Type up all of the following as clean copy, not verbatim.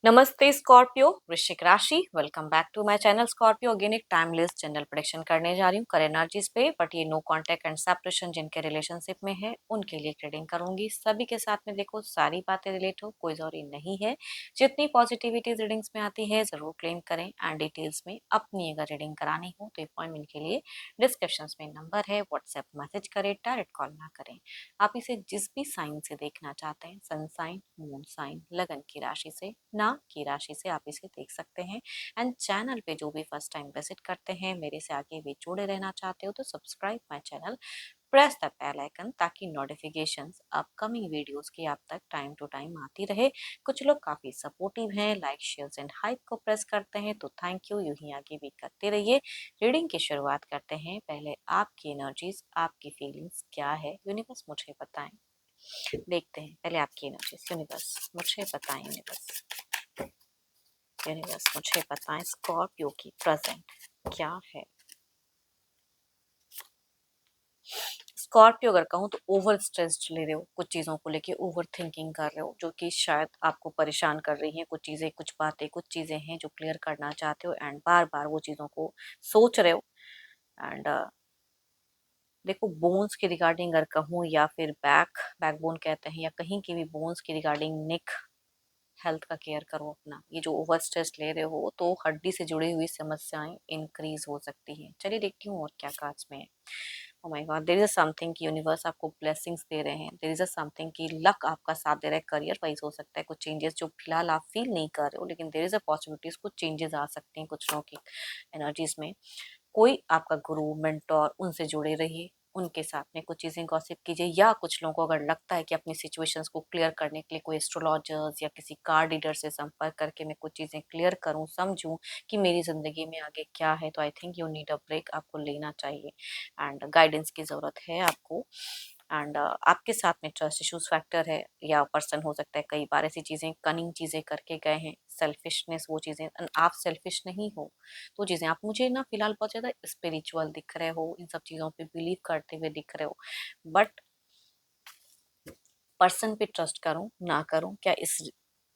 नमस्ते स्कॉर्पियो वृश्चिक राशि। Welcome back to my channel Scorpio. Again एक टाइमलेस जनरल प्रेडिक्शन करने जा रही हूँ करेंट एनर्जीज पे, बट ये नो कांटेक्ट एंड सेपरेशन जिनके रिलेशनशिप में है उनके लिए ट्रेडिंग करूंगी। सभी के साथ में देखो सारी बातें रिलेट हो, कोई जरूरी नहीं है। जितनी पॉजिटिविटी रीडिंग्स में आती है जरूर क्लेम करें एंड डिटेल्स में अपनी अगर रीडिंग करानी हो तो अपॉइंटमेंट के लिए डिस्क्रिप्शन में नंबर है, व्हाट्सएप मैसेज करें, डायरेक्ट कॉल ना करें। आप इसे जिस भी साइन से देखना चाहते हैं, सन साइन, मून साइन, लगन की राशि से, ना की राशि से आप इसे देख सकते हैं। एंड चैनल पे जो भी फर्स्ट टाइम विजिट करते हैं, मेरे से आगे भी जुड़े रहना चाहते हो तो subscribe my channel, press the bell icon ताकि नोटिफिकेशंस अपकमिंग वीडियोस की आप तक टाइम टू टाइम आती रहे। कुछ लोग काफी सपोर्टिव हैं, लाइक शेयर्स एंड हाइप को प्रेस करते हैं तो थैंक यू, यूं ही आगे भी करते रहिए। रीडिंग की शुरुआत करते हैं। पहले आपकी एनर्जीज, आपकी फीलिंग्स क्या है यूनिवर्स मुझे बताएं। देखते हैं पहले आपकी एनर्जीज। यूनिवर्स मुझे बताएं, यूनिवर्स यूनिवर्स मुझे बताएं स्कॉर्पियो की प्रेजेंट क्या है। स्कॉर्पियो अगर कहूँ तो ओवर स्ट्रेस्ड ले रहे हो, कुछ चीज़ों को लेके ओवर थिंकिंग कर रहे हो जो कि शायद आपको परेशान कर रही हैं। कुछ चीज़ें, कुछ बातें, कुछ चीज़ें हैं जो क्लियर करना चाहते हो एंड बार बार वो चीज़ों को सोच रहे हो। एंड देखो, बोन्स के रिगार्डिंग अगर कहूँ या फिर बैकबोन कहते हैं, या कहीं की भी बोन्स की रिगार्डिंग, नेक हेल्थ का केयर करो अपना। ये जो ओवर स्ट्रेस ले रहे हो तो हड्डी से जुड़ी हुई समस्याएं इंक्रीज हो सकती हैं। चलिए देखती हूँ और क्या कार्ड्स में है। Oh my God, there is something कि यूनिवर्स आपको ब्लेसिंग्स दे रहे हैं। देयर इज समथिंग कि लक आपका साथ दे रहा है। करियर वाइज हो सकता है कुछ चेंजेस जो फिलहाल आप फील नहीं कर रहे हो, लेकिन देयर इज अ पॉसिबिलिटीज कुछ चेंजेस आ सकते हैं कुछ लोगों की एनर्जीज में। कोई आपका गुरु, मेंटोर, उनसे जुड़े रहिए, उनके साथ में कुछ चीज़ें गॉसिप कीजिए। या कुछ लोगों को अगर लगता है कि अपनी सिचुएशंस को क्लियर करने के लिए कोई एस्ट्रोलॉजर्स या किसी कार्ड रीडर से संपर्क करके मैं कुछ चीज़ें क्लियर करूं, समझूं कि मेरी ज़िंदगी में आगे क्या है, तो I think you need a break, आपको लेना चाहिए एंड गाइडेंस की ज़रूरत है आपको। एंड आपके साथ में ट्रस्ट इश्यूज फैक्टर है, या पर्सन हो सकता है कई बार ऐसी चीज़ें, कनिंग चीज़ें करके गए हैं, सेल्फिशनेस वो चीज़ें। आप सेल्फिश नहीं हो तो चीज़ें, आप मुझे ना फिलहाल बहुत ज़्यादा स्पिरिचुअल दिख रहे हो, इन सब चीज़ों पे बिलीव करते हुए दिख रहे हो। बट पर्सन पे ट्रस्ट करूं ना करूं, क्या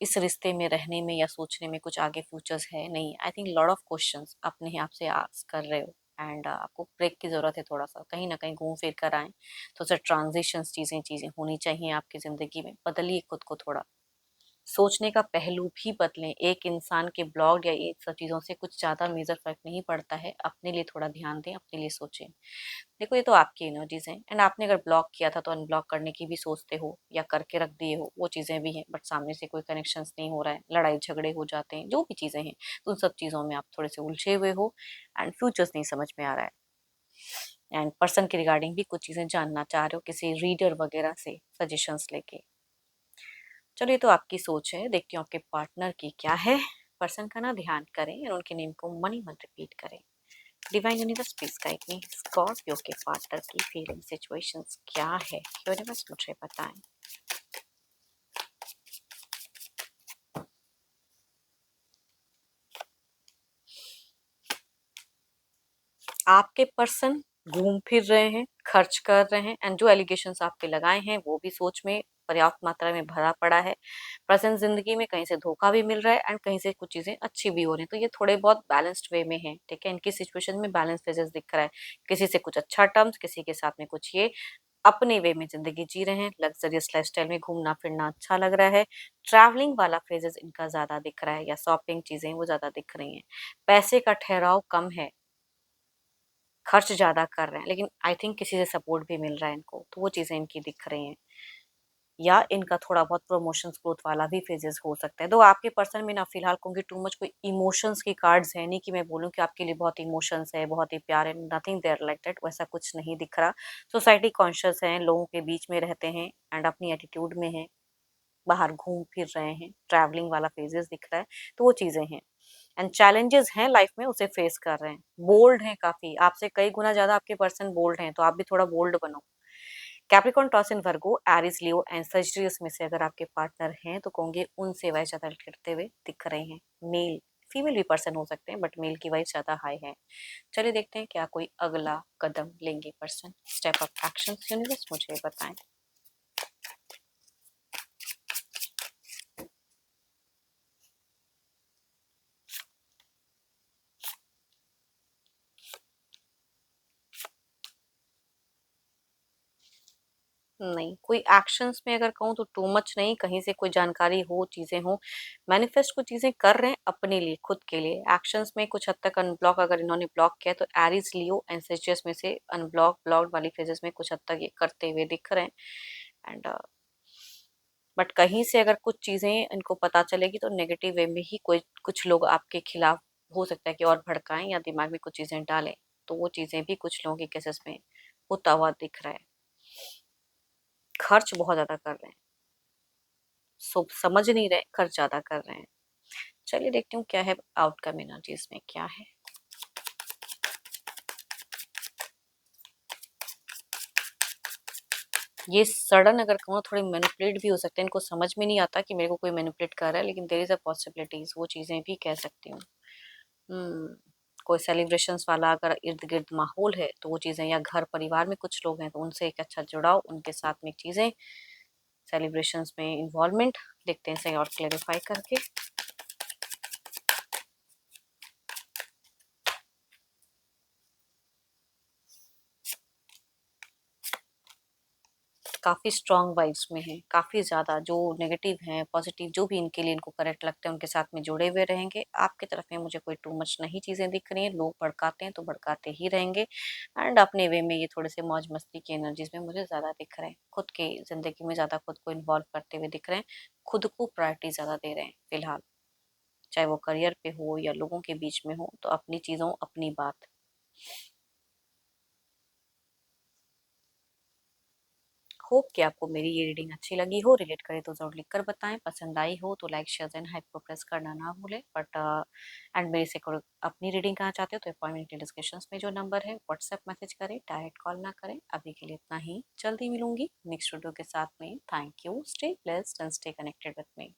इस रिश्ते में रहने में या सोचने में कुछ आगे फ्यूचर्स है नहीं। I think lot of questions अपने आप से आस्क कर रहे हो एंड आपको ब्रेक की जरूरत है। थोड़ा सा कहीं ना कहीं घूम फिर कर आए, थोड़ा सा ट्रांजिशन, चीजें चीजें होनी चाहिए आपकी जिंदगी में। बदलिए खुद को थोड़ा, सोचने का पहलू भी बदलें। एक इंसान के ब्लॉग या ये सब चीज़ों से कुछ ज़्यादा मेजर फर्क नहीं पड़ता है। अपने लिए थोड़ा ध्यान दें, अपने लिए सोचें। देखो, ये तो आपकी एनर्जीज हैं एंड आपने अगर ब्लॉक किया था तो अनब्लॉक करने की भी सोचते हो या करके रख दिए हो, वो चीज़ें भी हैं। बट सामने से कोई कनेक्शंस नहीं हो रहा है, लड़ाई झगड़े हो जाते हैं, जो भी चीज़ें हैं, तो उन सब चीज़ों में आप थोड़े से उलझे हुए हो एंड फ्यूचर्स नहीं समझ में आ रहा है। एंड पर्सन के रिगार्डिंग भी कुछ चीज़ें जानना चाह रहे हो किसी रीडर वगैरह से सजेशंस लेके। चलिए, तो आपकी सोच है, देखती हूँ आपके पार्टनर की क्या है। पर्सन का ना ध्यान करें और उनके नेम को मनी मन रिपीट करें। Divine universe please guide me, Scorpio के पार्टनर की फीलिंग सिचुएशंस क्या है, यूनिवर्स मुझे बताएं। आपके पर्सन घूम फिर रहे हैं, खर्च कर रहे हैं एंड जो एलिगेशंस आप पे लगाए हैं वो भी सोच में पर्याप्त मात्रा में भरा पड़ा है। प्रेजेंट जिंदगी में कहीं से धोखा भी मिल रहा है एंड कहीं से कुछ चीजें अच्छी भी हो रही हैं, तो ये थोड़े बहुत बैलेंस्ड वे में है। ठीक है, इनकी सिचुएशन में बैलेंस फेजेस दिख रहा है। किसी से कुछ अच्छा टर्म्स, किसी के साथ में कुछ ये अपने वे में जिंदगी जी रहे हैं। लग्जरियस लाइफस्टाइल में घूमना फिरना अच्छा लग रहा है। ट्रैवलिंग वाला फेजेस इनका ज्यादा दिख रहा है, या शॉपिंग चीजें वो ज्यादा दिख रही हैं। पैसे का ठहराव कम है, खर्च ज़्यादा कर रहे हैं, लेकिन आई थिंक किसी से सपोर्ट भी मिल रहा है इनको, तो वो चीज़ें इनकी दिख रही हैं। या इनका थोड़ा बहुत प्रमोशंस ग्रोथ वाला भी फेजेस हो सकता है। तो आपके पर्सन में ना फिलहाल कहूँगी टू मच कोई इमोशंस की कार्ड्स है नहीं, कि मैं बोलूँ कि आपके लिए बहुत इमोशंस है, बहुत ही प्यार है, नथिंग देयर लाइक दैट, वैसा कुछ नहीं दिख रहा। सोसाइटी कॉन्शियस है, लोगों के बीच में रहते हैं एंड अपनी एटीट्यूड में है, बाहर घूम फिर रहे हैं, ट्रैवलिंग वाला फेजेस दिख रहा है, तो वो चीज़ें हैं। एंड चैलेंजेस हैं लाइफ में, उसे फेस कर रहे हैं। बोल्ड हैं काफी, आपसे कई गुना ज्यादा आपके पर्सन बोल्ड हैं, तो आप भी थोड़ा बोल्ड बनो। Capricorn, toss in Virgo, Aries, Leo and Sagittarius में से अगर आपके पार्टनर हैं तो कहूंगे उनसे वाइज ज्यादा करते हुए दिख रहे हैं। मेल, फीमेल भी पर्सन हो सकते हैं, बट मेल की वाइज ज्यादा हाई है। चलिए देखते हैं क्या कोई अगला कदम लेंगे person. Step up action, universe मुझे बताएं। नहीं, कोई एक्शंस में अगर कहूँ तो टू मच नहीं, कहीं से कोई जानकारी हो, चीज़ें हों, मैनिफेस्ट कुछ चीज़ें कर रहे हैं अपने लिए, खुद के लिए। एक्शंस में कुछ हद तक अनब्लॉक अगर इन्होंने ब्लॉक किया तो एरीज, लियो एंड सेजिटस में से अनब्लॉक, ब्लॉक्ड वाली फेजेस में कुछ हद तक ये करते हुए दिख रहे हैं। एंड बट कहीं से अगर कुछ चीज़ें इनको पता चलेगी तो नेगेटिव वे में ही कोई कुछ लोग आपके खिलाफ हो सकता है कि और भड़काएं या दिमाग में कुछ चीज़ें डालें, तो वो चीज़ें भी कुछ लोगों के केसेस में होता हुआ दिख रहा है। खर्च बहुत ज़्यादा कर रहे हैं, समझ नहीं रहे, खर्च ज़्यादा कर रहे हैं। चलिए देखती हूँ क्या है आउटकम एनर्जीज में क्या है। ये सडन अगर कहूँ थोड़े मैनिपुलेट भी हो सकते हैं, इनको समझ में नहीं आता कि मेरे को कोई मैनिपुलेट कर रहा है, लेकिन देयर इज अ पॉसिबिलिटीज, वो चीज़ें भी कह सकती हूँ। कोई सेलिब्रेशंस वाला अगर इर्द गिर्द माहौल है तो वो चीज़ें, या घर परिवार में कुछ लोग हैं तो उनसे एक अच्छा जुड़ाव, उनके साथ में चीज़ें, सेलिब्रेशंस में इन्वॉल्वमेंट, देखते हैं सही और क्लेरिफाई करके। काफ़ी स्ट्रॉन्ग वाइब्स में हैं, काफ़ी ज़्यादा। जो नेगेटिव हैं, पॉजिटिव जो भी इनके लिए इनको करेक्ट लगता है उनके साथ में जुड़े हुए रहेंगे। आपकी तरफ में मुझे कोई टू मच नहीं चीज़ें दिख रही हैं, लोग भड़काते हैं तो भड़काते ही रहेंगे, एंड अपने वे में ये थोड़े से मौज मस्ती की एनर्जीज में मुझे ज़्यादा दिख रहे हैं, खुद की ज़िंदगी में ज़्यादा खुद को इन्वॉल्व करते हुए दिख रहे हैं, खुद को प्रायोरिटी ज़्यादा दे रहे हैं फिलहाल, चाहे वो करियर पे हो या लोगों के बीच में हो, तो अपनी चीज़ों अपनी बात। होप कि आपको मेरी ये रीडिंग अच्छी लगी हो, रिलेट करे तो ज़रूर लिखकर बताएं, पसंद आई हो तो लाइक शेयर एंड हाइप को प्रेस करना ना भूलें। बट एंड मेरे से अपनी रीडिंग करना चाहते हो तो अपॉइंटमेंट के डिस्क्रिप्शन में जो नंबर है व्हाट्सएप मैसेज करें, डायरेक्ट कॉल ना करें। अभी के लिए इतना ही, जल्दी मिलूंगी नेक्स्ट वीडियो के साथ में। Thank you, stay blessed and stay connected with me.